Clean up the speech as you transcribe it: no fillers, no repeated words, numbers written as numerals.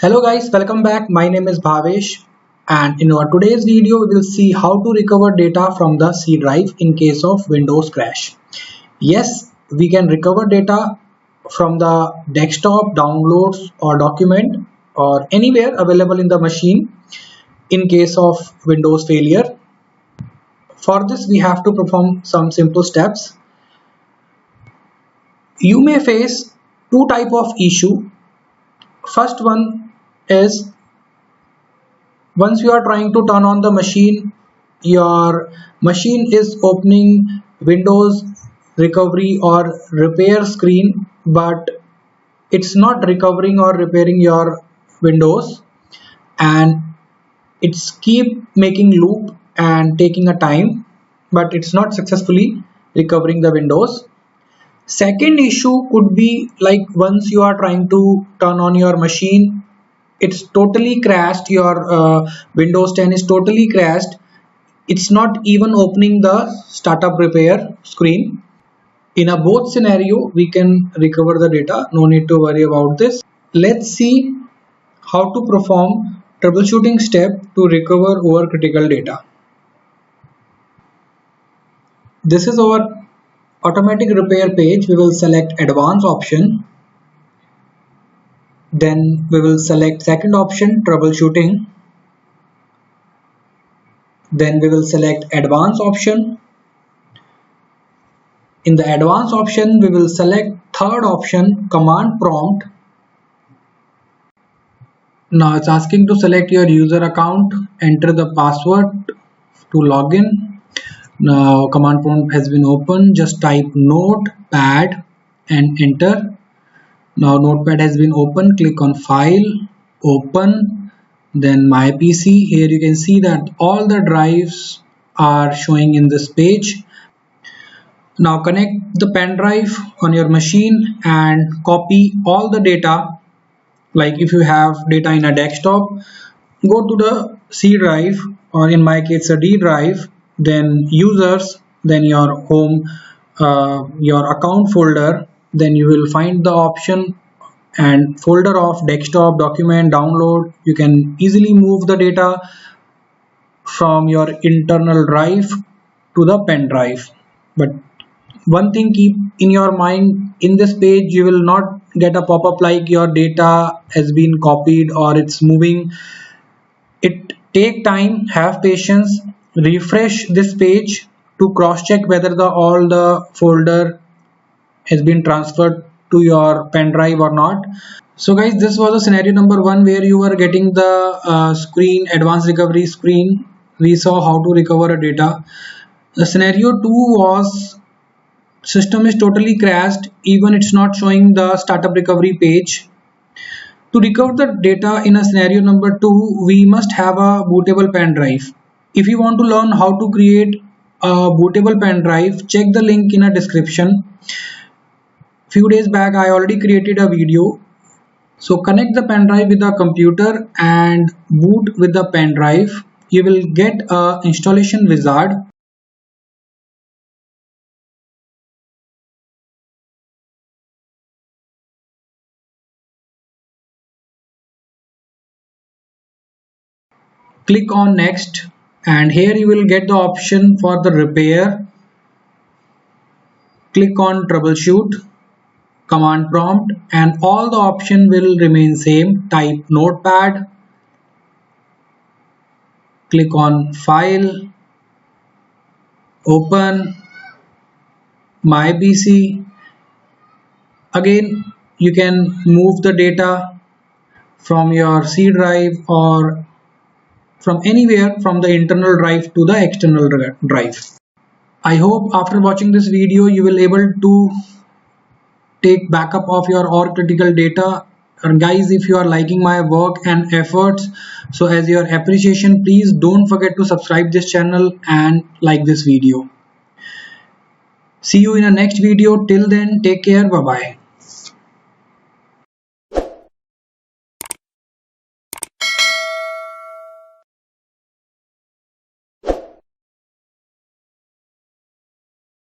Hello guys, welcome back. My name is Bhavesh, and in our today's video we will see how to recover data from the C drive in case of Windows crash. Yes, we can recover data from the desktop, downloads or document or anywhere available in the machine in case of Windows failure. For this we have to perform some simple steps. You may face two type of issue. First one is once you are trying to turn on the machine, your machine is opening Windows recovery or repair screen, but it's not recovering or repairing your Windows, and it's keep making loop and taking a time, but it's not successfully recovering the Windows. Second issue could be like once you are trying to turn on your machine, it's totally crashed. Your Windows 10 is totally crashed. It's not even opening the startup repair screen. In a both scenario, we can recover the data. No need to worry about this. Let's see how to perform troubleshooting step to recover our critical data. This is our automatic repair page. We will select advanced option. Then we will select second option, troubleshooting. Then we will select advanced option. In the advanced option, we will select third option, command prompt. Now it's asking to select your user account, enter the password to log in. Now command prompt has been opened. Just type notepad and enter. Now notepad has been opened. Click on file, open, then my PC. Here you can see that all the drives are showing in this page. Now connect the pen drive on your machine and copy all the data. Like if you have data in a desktop, go to the C drive, or in my case a D drive, then users, then your home, your account folder. Then you will find the option and folder of desktop, document, download. You can easily move the data from your internal drive to the pen drive. But one thing keep in your mind, in this page you will not get a pop-up like your data has been copied or it's moving. It take time, have patience, refresh this page to cross check whether all the folder has been transferred to your pen drive or not. So guys, this was the scenario number one where you were getting the screen, advanced recovery screen. We saw how to recover a data. The scenario two was system is totally crashed, even it's not showing the startup recovery page. To recover the data in a scenario number two, we must have a bootable pen drive. If you want to learn how to create a bootable pen drive, check the link in a description. Few days back I already created a video. So connect the pen drive with the computer and boot with the pen drive. You will get a installation wizard. Click on next, and here you will get the option for the repair. Click on troubleshoot, command prompt, and all the option will remain same. Type notepad, click on file, open, my PC. Again you can move the data from your C drive or from anywhere from the internal drive to the external drive. I hope after watching this video you will able to take backup of your all critical data. And guys, if you are liking my work and efforts, so as your appreciation, please don't forget to subscribe this channel and like this video. See you in the next video. Till then, take care. Bye bye.